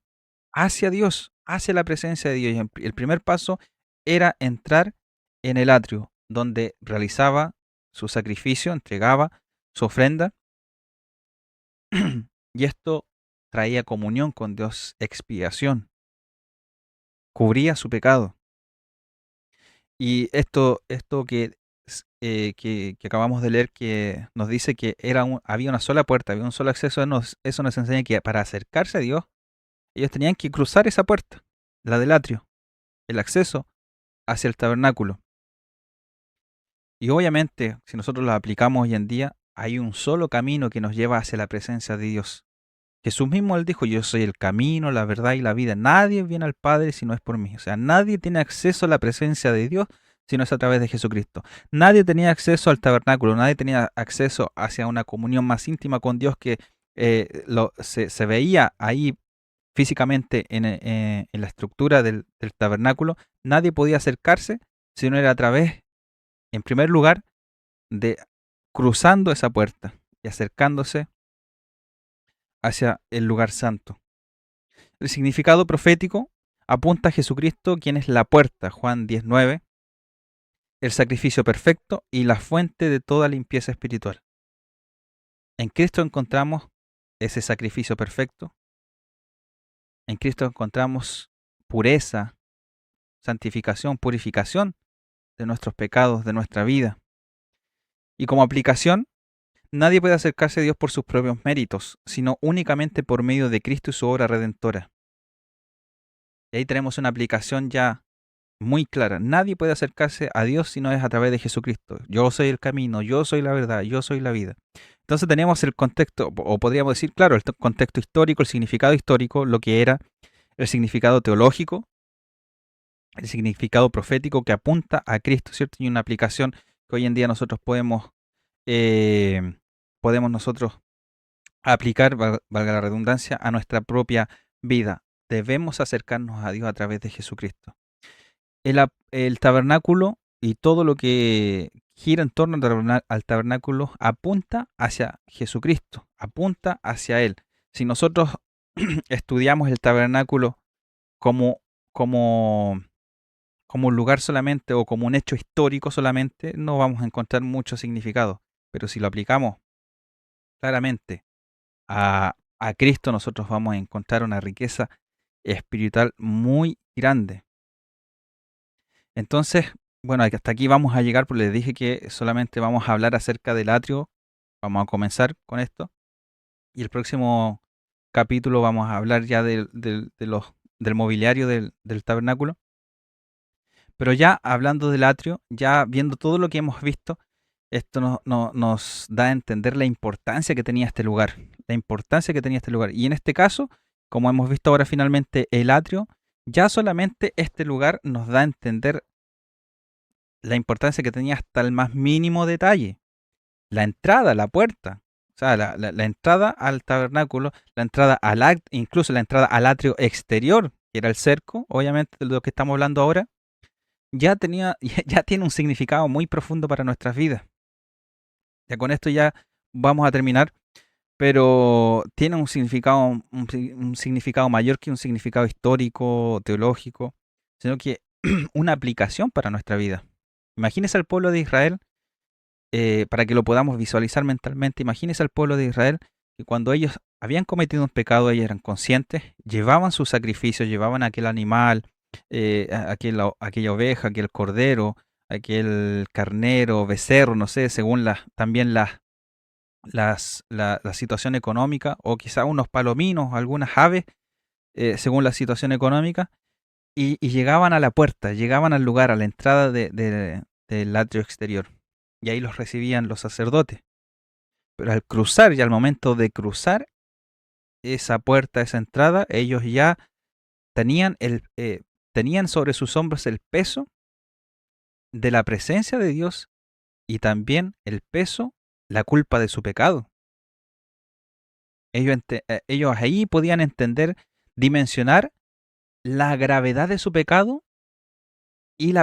Speaker 1: hacia Dios, hacia la presencia de Dios. Y el primer paso era entrar en el atrio, donde realizaba su sacrificio, entregaba su ofrenda, y esto traía comunión con Dios, expiación, cubría su pecado. Y esto que acabamos de leer, que nos dice que había una sola puerta, había un solo acceso, eso nos enseña que para acercarse a Dios, ellos tenían que cruzar esa puerta, la del atrio, el acceso hacia el tabernáculo. Y obviamente, si nosotros lo aplicamos hoy en día, hay un solo camino que nos lleva hacia la presencia de Dios. Jesús mismo él dijo, yo soy el camino, la verdad y la vida. Nadie viene al Padre si no es por mí. O sea, nadie tiene acceso a la presencia de Dios si no es a través de Jesucristo. Nadie tenía acceso al tabernáculo, nadie tenía acceso hacia una comunión más íntima con Dios que se veía ahí físicamente en la estructura del tabernáculo. Nadie podía acercarse si no era a través, en primer lugar, de cruzando esa puerta y acercándose hacia el lugar santo. El significado profético apunta a Jesucristo, quien es la puerta, Juan 19, el sacrificio perfecto y la fuente de toda limpieza espiritual. En Cristo encontramos ese sacrificio perfecto. En Cristo encontramos pureza, santificación, purificación de nuestros pecados, de nuestra vida. Y como aplicación, nadie puede acercarse a Dios por sus propios méritos, sino únicamente por medio de Cristo y su obra redentora. Y ahí tenemos una aplicación ya muy clara. Nadie puede acercarse a Dios si no es a través de Jesucristo. Yo soy el camino, yo soy la verdad, yo soy la vida. Entonces tenemos el contexto, o podríamos decir, claro, el contexto histórico, el significado histórico, lo que era el significado teológico, el significado profético que apunta a Cristo, ¿cierto? Y una aplicación que hoy en día nosotros podemos podemos nosotros aplicar, valga la redundancia, a nuestra propia vida. Debemos acercarnos a Dios a través de Jesucristo. El tabernáculo y todo lo que gira en torno al tabernáculo apunta hacia Jesucristo, apunta hacia Él. Si nosotros estudiamos el tabernáculo como, como, como un lugar solamente o como un hecho histórico solamente, no vamos a encontrar mucho significado. Pero si lo aplicamos claramente a Cristo, nosotros vamos a encontrar una riqueza espiritual muy grande. Entonces, bueno, hasta aquí vamos a llegar, porque les dije que solamente vamos a hablar acerca del atrio. Vamos a comenzar con esto. Y el próximo capítulo vamos a hablar ya del mobiliario del tabernáculo. Pero ya hablando del atrio, ya viendo todo lo que hemos visto, esto nos da a entender la importancia que tenía este lugar. La importancia que tenía este lugar. Y en este caso, como hemos visto ahora finalmente el atrio, ya solamente este lugar nos da a entender la importancia que tenía hasta el más mínimo detalle. La entrada, la puerta, o sea, la entrada al tabernáculo, la entrada incluso la entrada al atrio exterior, que era el cerco, obviamente de lo que estamos hablando ahora, ya tiene un significado muy profundo para nuestras vidas. Ya con esto ya vamos a terminar, pero tiene un significado, un significado mayor que un significado histórico, teológico, sino que una aplicación para nuestra vida. Imagínese al pueblo de Israel, para que lo podamos visualizar mentalmente, imagínese al pueblo de Israel que cuando ellos habían cometido un pecado, ellos eran conscientes, llevaban su sacrificio, llevaban aquel animal, aquella oveja, aquel cordero, aquel carnero, becerro, no sé, según también la situación económica, o quizá unos palominos, algunas aves, según la situación económica, y llegaban a la puerta, llegaban al lugar, a la entrada del atrio exterior. Y ahí los recibían los sacerdotes. Pero al cruzar, y al momento de cruzar esa puerta, esa entrada, ellos ya tenían sobre sus hombros el peso de la presencia de Dios y también el peso, la culpa de su pecado. Ellos ahí podían entender, dimensionar la gravedad de su pecado y,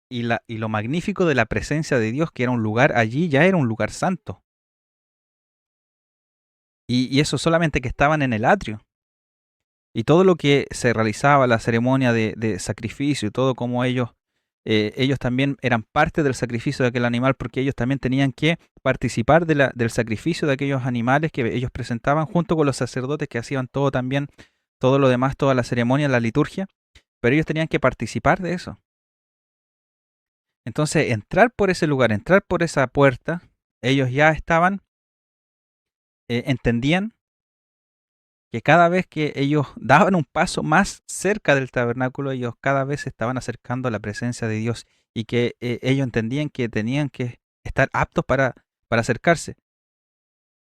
Speaker 1: y lo magnífico de la presencia de Dios, que era un lugar allí, ya era un lugar santo. Y eso solamente que estaban en el atrio. Y todo lo que se realizaba, la ceremonia de sacrificio y todo como ellos también eran parte del sacrificio de aquel animal, porque ellos también tenían que participar del sacrificio de aquellos animales que ellos presentaban junto con los sacerdotes que hacían todo también, todo lo demás, toda la ceremonia, la liturgia, pero ellos tenían que participar de eso. Entonces, entrar por ese lugar, entrar por esa puerta, ellos ya entendían que cada vez que ellos daban un paso más cerca del tabernáculo, ellos cada vez se estaban acercando a la presencia de Dios, y que ellos entendían que tenían que estar aptos para acercarse.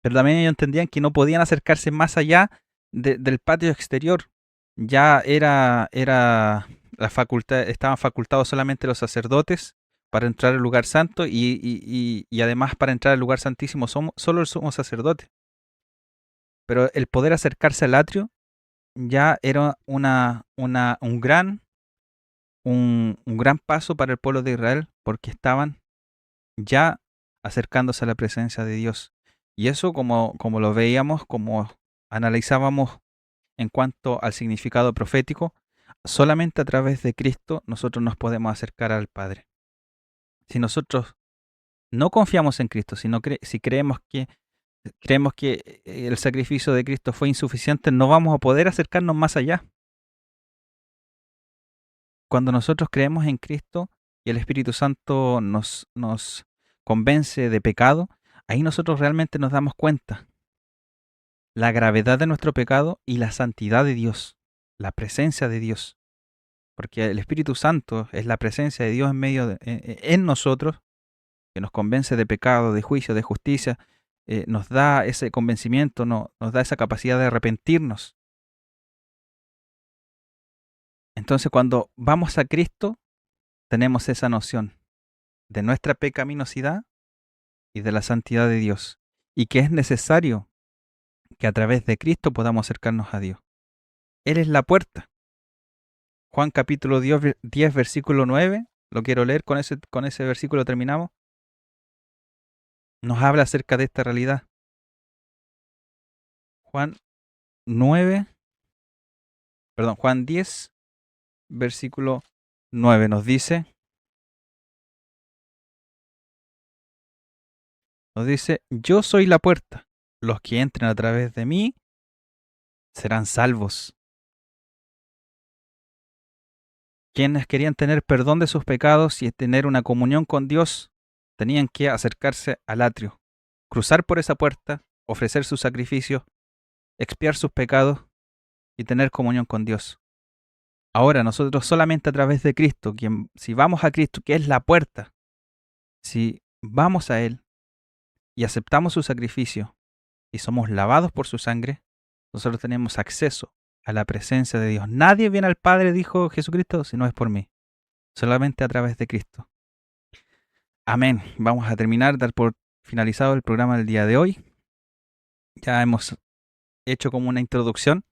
Speaker 1: Pero también ellos entendían que no podían acercarse más allá del patio exterior. Ya era la facultad, estaban facultados solamente los sacerdotes para entrar al lugar santo, y además para entrar al lugar santísimo solo el sumo sacerdote. Pero el poder acercarse al atrio ya era un gran paso para el pueblo de Israel, porque estaban ya acercándose a la presencia de Dios. Y eso, como lo veíamos, como analizábamos en cuanto al significado profético, solamente a través de Cristo nosotros nos podemos acercar al Padre. Si nosotros no confiamos en Cristo, si creemos que el sacrificio de Cristo fue insuficiente, no vamos a poder acercarnos más allá. Cuando nosotros creemos en Cristo y el Espíritu Santo nos convence de pecado, ahí nosotros realmente nos damos cuenta la gravedad de nuestro pecado y la santidad de Dios, la presencia de Dios. Porque el Espíritu Santo es la presencia de Dios en nosotros, que nos convence de pecado, de juicio, de justicia, nos da ese convencimiento, nos da esa capacidad de arrepentirnos. Entonces, cuando vamos a Cristo, tenemos esa noción de nuestra pecaminosidad y de la santidad de Dios, y que es necesario que a través de Cristo podamos acercarnos a Dios. Él es la puerta. Juan capítulo 10, versículo 9, lo quiero leer, con ese versículo terminamos. Nos habla acerca de esta realidad. Juan 10, versículo 9 nos dice, yo soy la puerta, los que entren a través de mí serán salvos. Quienes querían tener perdón de sus pecados y tener una comunión con Dios, tenían que acercarse al atrio, cruzar por esa puerta, ofrecer sus sacrificios, expiar sus pecados y tener comunión con Dios. Ahora nosotros solamente a través de Cristo, si vamos a Cristo, que es la puerta, si vamos a Él y aceptamos su sacrificio y somos lavados por su sangre, nosotros tenemos acceso a la presencia de Dios. Nadie viene al Padre, dijo Jesucristo, si no es por mí. Solamente a través de Cristo. Amén. Vamos a terminar, dar por finalizado el programa del día de hoy. Ya hemos hecho como una introducción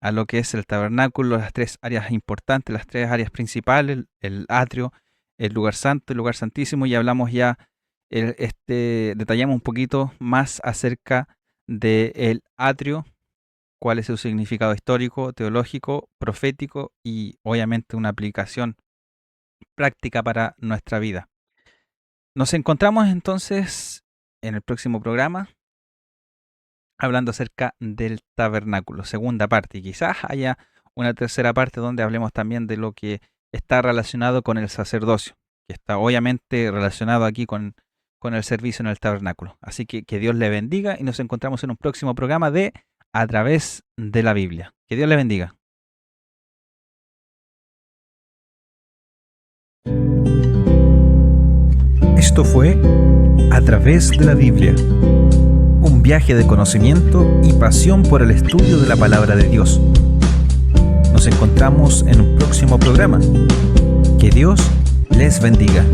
Speaker 1: a lo que es el tabernáculo, las tres áreas importantes, las tres áreas principales, el atrio, el lugar santo, el lugar santísimo, y hablamos ya, detallamos un poquito más acerca del atrio, cuál es su significado histórico, teológico, profético y obviamente una aplicación práctica para nuestra vida. Nos encontramos entonces en el próximo programa hablando acerca del tabernáculo, segunda parte, y quizás haya una tercera parte donde hablemos también de lo que está relacionado con el sacerdocio, que está obviamente relacionado aquí con el servicio en el tabernáculo. Así que Dios le bendiga y nos encontramos en un próximo programa de A través de la Biblia. Que Dios le bendiga.
Speaker 2: Esto fue A través de la Biblia, un viaje de conocimiento y pasión por el estudio de la palabra de Dios. Nos encontramos en un próximo programa. Que Dios les bendiga.